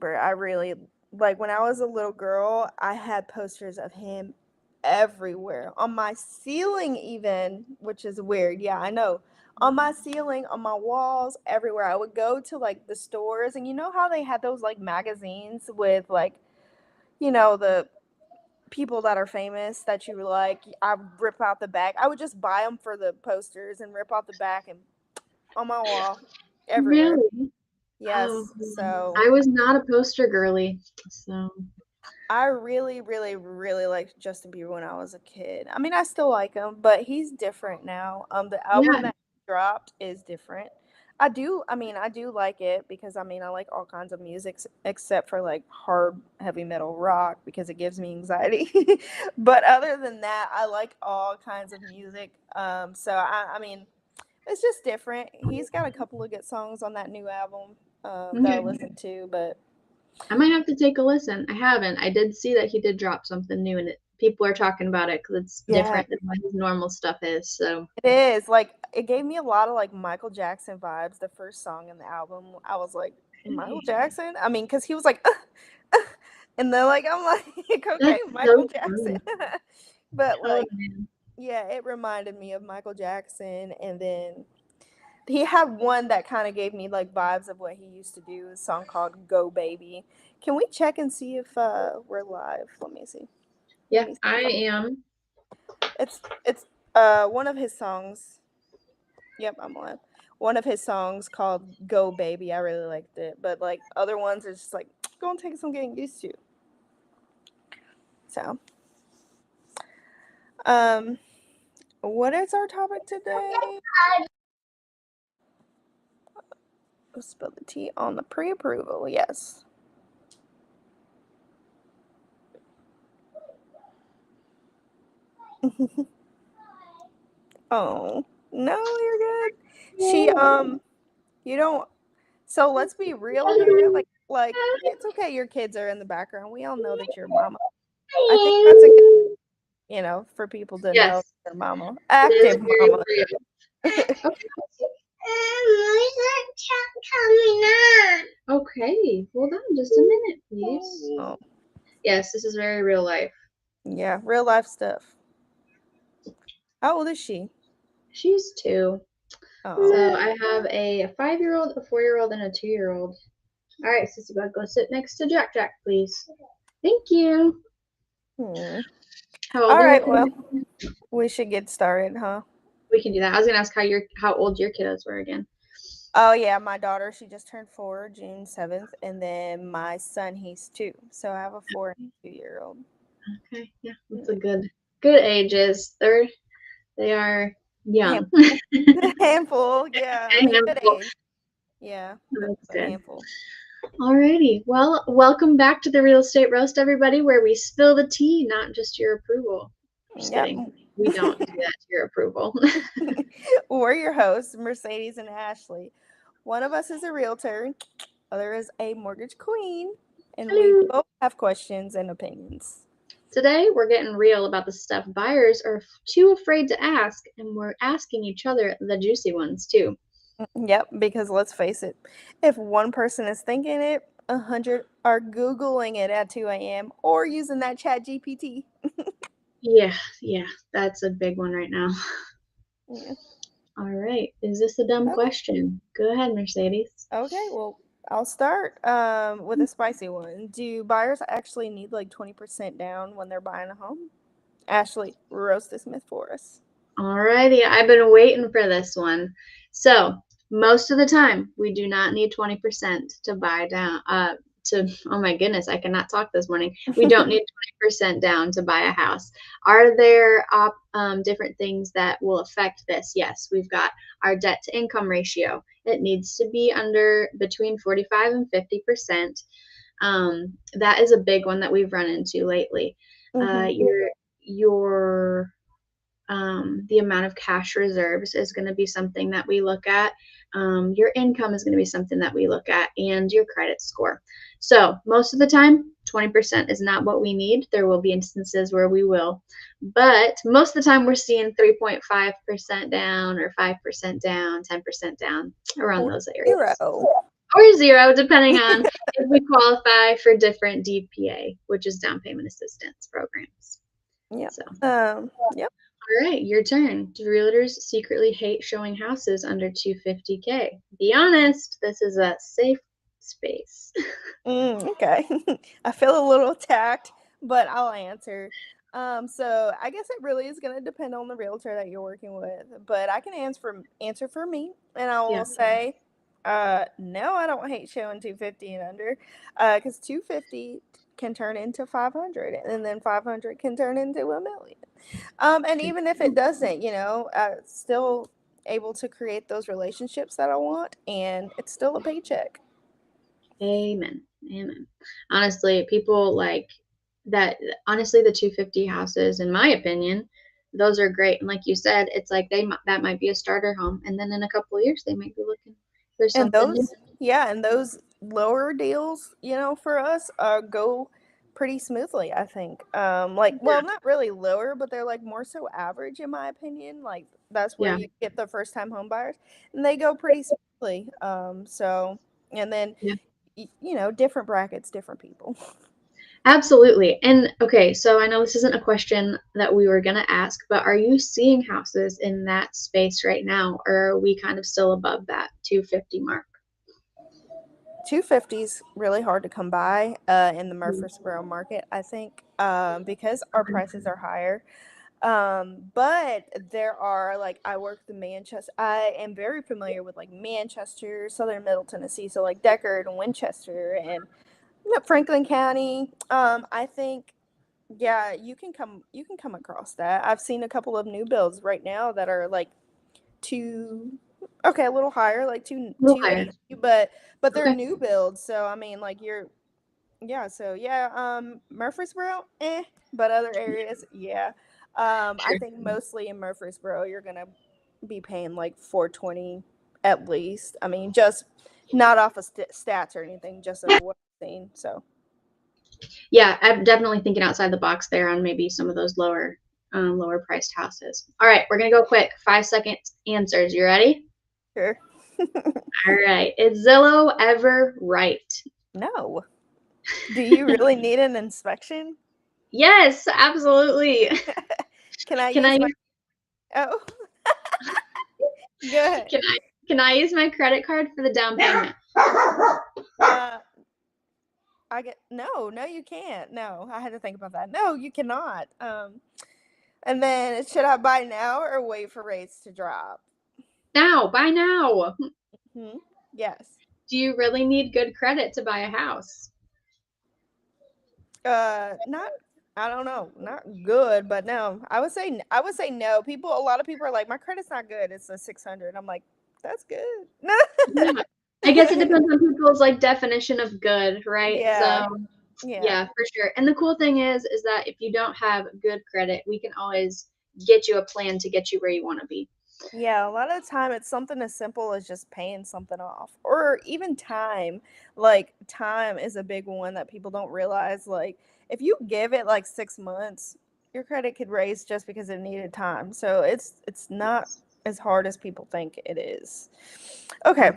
Bieber. I really like when I was a little girl, I had posters of him everywhere. On my ceiling even, which is weird. Yeah, I know. On my ceiling, on my walls, everywhere. I would go to like the stores and you know how they had those like magazines with like, the people that are famous that you like. I rip out the back. I would just buy them for the posters and rip out the back and on my wall everywhere. Really? Oh, Yes. So I was not a poster girly, so I really, really, really liked Justin Bieber when I was a kid. I mean, I still like him, but he's different now. The album yeah. that he dropped is different. I do like it because I like all kinds of music except for like hard heavy metal rock because it gives me anxiety. But other than that, I like all kinds of music. So it's just different. He's got a couple of good songs on that new album that I Okay. listen to, but I might have to take a listen. I haven't. I did see that he did drop something new, and people are talking about it because it's yeah, different than what his normal stuff is. So, it is, like, it gave me a lot of, like, Michael Jackson vibes, the first song in the album. I was like, "Michael Jackson?" I mean, because he was like, and then, like, I'm like, "Okay, that's Michael so Jackson." funny. But, Oh like, man. yeah, it reminded me of Michael Jackson, and then he had one that kinda gave me, like, vibes of what he used to do, a song called "Go Baby." Can we check and see if, we're live? Let me see. Let Yeah, me see I if I'm am. it's one of his songs. Yep, I'm live. One of his songs called "Go Baby." I really liked it, but like other ones are just like gonna take some getting used to. So, um, what is our topic today? Spill the tea on the pre-approval. Yes. Oh no, you're good. She you don't. So let's be real here. Like it's okay. Your kids are in the background. We all know that you're a mama. I think that's a good, for people to know Yes, your mama, it is active very mama. real. Okay. Okay, hold on just a minute, please. Oh, Yes, this is very real life. yeah, real life stuff. How old is she? She's 2. So Oh, I have a 5-year-old, a 4-year-old, and a 2-year-old. All right, Sissy Bug, go sit next to Jack Jack, please. Thank you. hmm. How old All are your right. Well, kids? we should get started, huh? We can do that. I was gonna ask how old your kiddos were again. Oh yeah, my daughter, she just turned 4, June 7th, and then my son, he's 2. So I have a 4 and a 2-year-old. Okay, yeah, that's a Yeah. good ages. They are young. Handful. Handful. Yeah, I mean, good Handful. age. Yeah, That's but good. handful. Alrighty. Well, welcome back to the Real Estate Roast, everybody, where we spill the tea, not just your approval. Just Yep. kidding. We don't do that to your approval. We're your hosts, Mercedes and Ashley. One of us is a realtor, other is a mortgage queen, and we Hello. both have questions and opinions. Today, we're getting real about the stuff buyers are too afraid to ask, and we're asking each other the juicy ones, too. Yep, because let's face it, if one person is thinking it, 100 are Googling it at 2 a.m. or using that chat GPT. Yeah, that's a big one right now. Yeah. All right. Is this a dumb Okay. question? Go ahead, Mercedes. Okay, well, I'll start with a spicy one. Do buyers actually need like 20% down when they're buying a home? Ashley, roast this myth for us. Alrighty, I've been waiting for this one. So, most of the time, we do not need 20% to buy down. Oh my goodness, I cannot talk this morning. We don't need 20% down to buy a house. Are there different things that will affect this? Yes, we've got our debt to income ratio. It needs to be under between 45 and 50%. That is a big one that we've run into lately. Hmm. Your the amount of cash reserves is going to be something that we look at. Your income is going to be something that we look at, and your credit score. So, most of the time, 20% is not what we need. There will be instances where we will, but most of the time, we're seeing 3.5% down, or 5% down, 10% down, around those areas. Zero. or 0, depending on if we qualify for different DPA, which is down payment assistance programs. Yep. So, Yep. all right, your turn. Do realtors secretly hate showing houses under 250K? Be honest, this is a safe space. Okay. I feel a little attacked, but I'll answer. So I guess it really is going to depend on the realtor that you're working with, but I can answer for me, and I will Yeah. say, no, I don't hate showing 250 and under, because 250 can turn into 500, and then 500 can turn into a million. And even if it doesn't, still able to create those relationships that I want, and it's still a paycheck. Amen. Amen. Honestly, people like that. Honestly, the 250 houses, in my opinion, those are great. And like you said, it's like that might be a starter home, and then in a couple of years, they might be looking for And something new. those lower deals, for us, go pretty smoothly, I think. Well, not really lower, but they're like more so average in my opinion. Like that's where Yeah. you get the first time home buyers, and they go pretty smoothly. So and then Yeah. different brackets, different people. Absolutely. And okay, so I know this isn't a question that we were going to ask, but are you seeing houses in that space right now, or are we kind of still above that 250 mark? 250 is really hard to come by in the Murfreesboro market, I think, because our prices are higher. But there are, like, I work the Manchester. I am very familiar with like Manchester, Southern Middle Tennessee, so like Deckard and Winchester and Franklin County. I think, yeah, you can come across that. I've seen a couple of new builds right now that are like two, okay, a little higher, like A little two higher. eighty, but they're Okay. new builds. So I mean, like yeah, so yeah, Murfreesboro, but other areas, yeah. I Sure. think mostly in Murfreesboro, you're gonna be paying like 420 at least. I mean, just not off of stats or anything, just of what I've seen. So Yeah, I'm definitely thinking outside the box there on maybe some of those lower priced houses. All right, we're gonna go quick. 5 second answers. You ready? sure. All right. Is Zillow ever right? No. Do you really need an inspection? Yes, absolutely. Can I Can I use my? Oh, go ahead. can I can I use my credit card for the down payment? Uh, I get no, you can't. No, I had to think about that. No, you cannot. And then should I buy now or wait for rates to drop? Now, buy now. Hmm. Yes. Do you really need good credit to buy a house? Not. I don't know. Not good, but no. I would say no. A lot of people are like, my credit's not good. It's a 600. I'm like, that's good. Yeah. I guess it depends on people's like definition of good, right? Yeah. So Yeah. yeah, for sure. And the cool thing is that if you don't have good credit, we can always get you a plan to get you where you want to be. Yeah, a lot of the time it's something as simple as just paying something off or even time. Like, time is a big one that people don't realize. Like, if you give it like 6 months, your credit could raise just because it needed time. So it's not as hard as people think it is. Okay.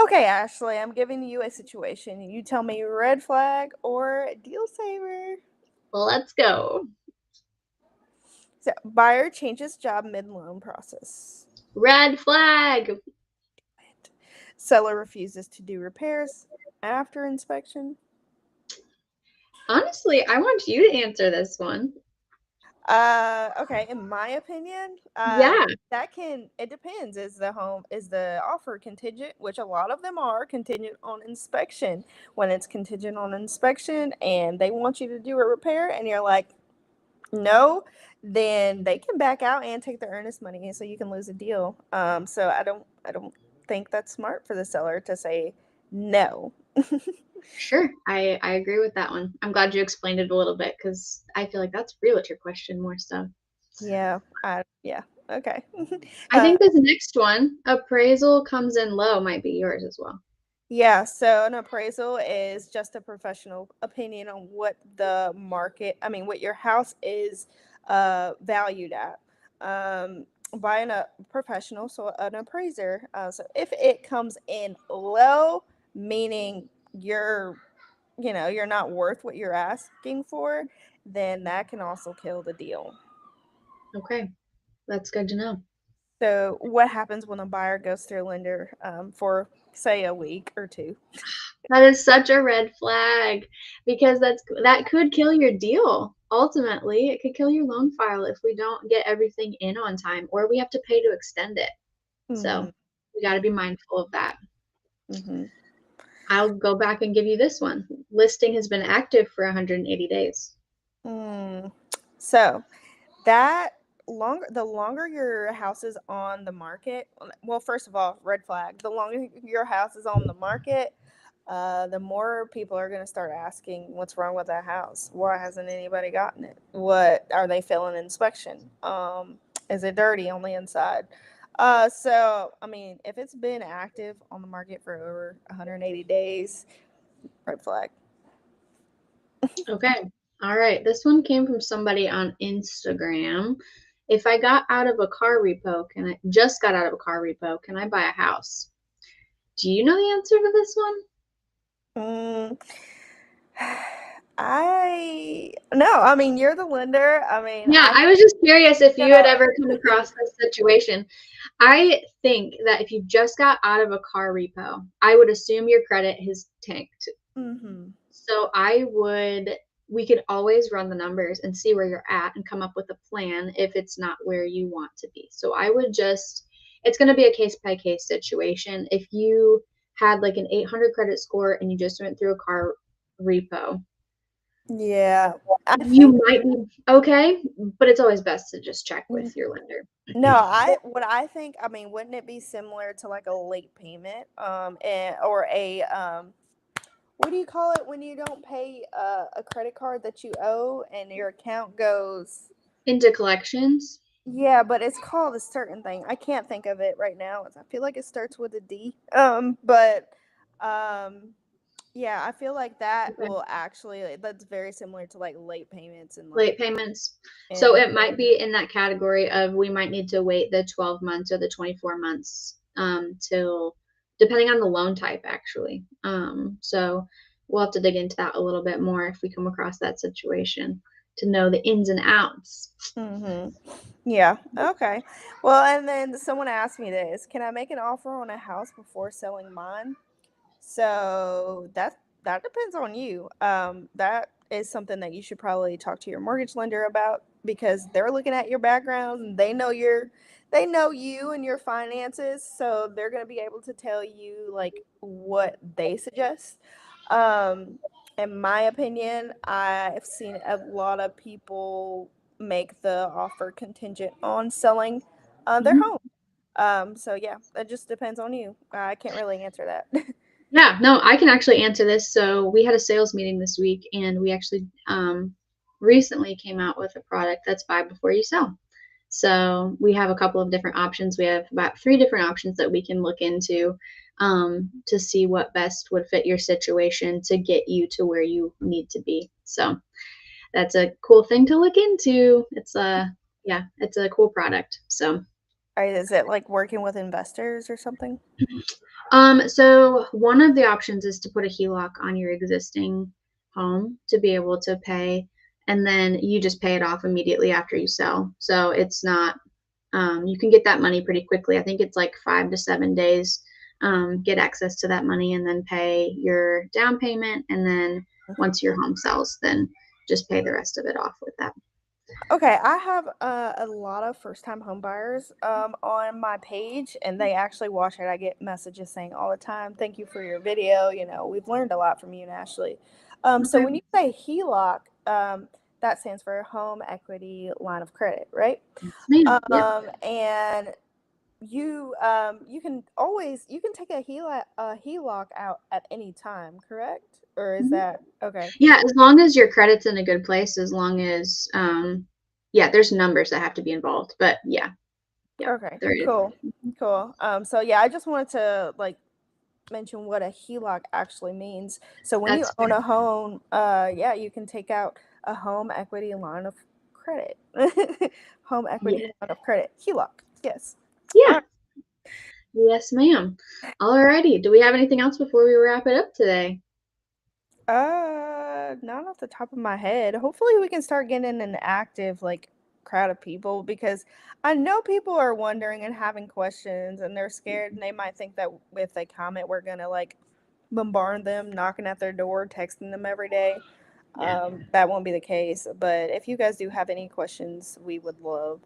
Okay, Ashley, I'm giving you a situation. You tell me red flag or deal saver. Well, let's go. So, buyer changes job mid loan process. Red flag. Seller refuses to do repairs after inspection. Honestly, I want you to answer this one. Okay, in my opinion, Yeah. it depends. Is the offer contingent, which a lot of them are contingent on inspection. When it's contingent on inspection and they want you to do a repair and you're like, no, then they can back out and take the earnest money, so you can lose a deal. So I don't think that's smart for the seller to say no. Sure. I agree with that one. I'm glad you explained it a little bit because I feel like that's realtor question more so. Yeah, yeah, okay. I think this next one, appraisal comes in low, might be yours as well. Yeah, so an appraisal is just a professional opinion on what your house is valued at. by a professional, so an appraiser. So if it comes in low, meaning you're not worth what you're asking for, then that can also kill the deal. Okay, that's good to know. So what happens when a buyer goes through a lender for say a week or two? That is such a red flag because that could kill your deal. Ultimately, it could kill your loan file if we don't get everything in on time or we have to pay to extend it. Mm-hmm. So, we got to be mindful of that. Mm-hmm. I'll go back and give you this one. Listing has been active for 180 days. Mm. So that the longer your house is on the market, well, first of all, red flag. The longer your house is on the market, the more people are going to start asking, what's wrong with that house? Why hasn't anybody gotten it? What are they failing inspection? Is it dirty on the inside? So I mean, if it's been active on the market for over 180 days, red flag. Okay. All right. This one came from somebody on Instagram. If I got out of a car repo, just got out of a car repo, can I buy a house? Do you know the answer to this one? Mm, I mean, you're the lender. I mean, Yeah, I I was just curious if you had know. ever come across this situation. I think that if you just got out of a car repo, I would assume your credit has tanked. Mm-hmm. So we could always run the numbers and see where you're at and come up with a plan if it's not where you want to be. So it's going to be a case by case situation. If you had like an 800 credit score and you just went through a car repo, Yeah, I think you might be okay, but it's always best to just check with mm, your lender. no. I mean, wouldn't it be similar to like a late payment, or a what do you call it when you don't pay a credit card that you owe and your account goes? Into collections. Yeah, but it's called a certain thing. I can't think of it right now. I feel like it starts with a D. But um, yeah, I feel like Okay. that's very similar to like late payments and like Late payments. So and it might be in that category of we might need to wait the 12 months or the 24 months till depending on the loan type actually. So we'll have to dig into that a little bit more if we come across that situation to know the ins and outs. mm-hmm. Yeah. Okay. Well, and then someone asked me this: can I make an offer on a house before selling mine? So that depends on you. That is something that you should probably talk to your mortgage lender about because they're looking at your background and they know you and your finances, so they're going to be able to tell you like what they suggest. Um, in my opinion, I've seen a lot of people make the offer contingent on selling their Mhm. home. So yeah, it just depends on you. I can't really answer that. Yeah, no, I can actually answer this. So we had a sales meeting this week, and we actually recently came out with a product that's buy before you sell. So we have a couple of different options. We have about 3 different options that we can look into to see what best would fit your situation to get you to where you need to be. So that's a cool thing to look into. It's a cool product. So Right, is it like working with investors or something? So one of the options is to put a HELOC on your existing home to be able to pay, and then you just pay it off immediately after you sell. So it's not, you can get that money pretty quickly. I think it's like 5 to 7 days. Get access to that money and then pay your down payment, and then once your home sells, then just pay the rest of it off with that. Okay, I have a lot of first-time home buyers on my page, and they actually watch it. I get messages saying all the time, "Thank you for your video. You know, we've learned a lot from you and Ashley." So Okay. when you say HELOC, that stands for Home Equity Line of Credit, right? Yes, ma'am. Yep. And you can take a HELOC out at any time, correct? Or is Mhm. that okay? Yeah, as long as your credit's in a good place, as long as yeah, there's numbers that have to be involved, but yeah, yep, Okay, there is. cool, cool. So yeah, I just wanted to like mention what a HELOC actually means. So when you That's own fair. a home, yeah, you can take out a home equity line of credit. Home equity Yeah. line of credit, HELOC. Yes. Yeah. Yes, ma'am. Alrighty. Do we have anything else before we wrap it up today? Not off the top of my head. Hopefully we can start getting an active like crowd of people because I know people are wondering and having questions and they're scared and they might think that if they comment we're gonna like bombard them, knocking at their door, texting them every day. Yeah. That won't be the case. But if you guys do have any questions, we would love,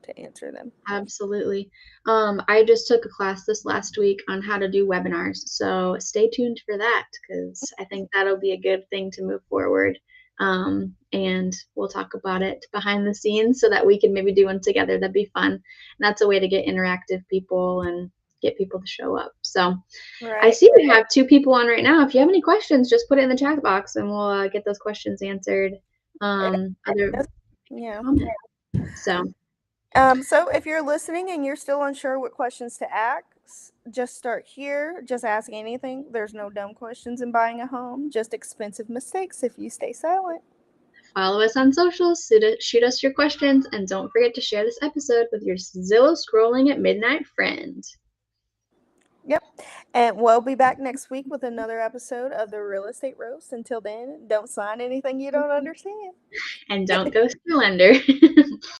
to answer them. Absolutely. I just took a class this last week on how to do webinars, so stay tuned for that because I think that'll be a good thing to move forward. And we'll talk about it behind the scenes so that we can maybe do one together. That'd be fun. And that's a way to get interactive people and get people to show up. So I Right. see we have 2 people on right now. If you have any questions, just put it in the chat box and we'll get those questions answered. Other Yeah. comment. So So if you're listening and you're still unsure what questions to ask, just start here. Just ask anything. There's no dumb questions in buying a home, just expensive mistakes if you stay silent. follow us on socials, shoot us your questions, and don't forget to share this episode with your Zillow scrolling at midnight friend. Yep. And we'll be back next week with another episode of the Real Estate Roast. Until then, don't sign anything you don't understand. And don't ghost your lender.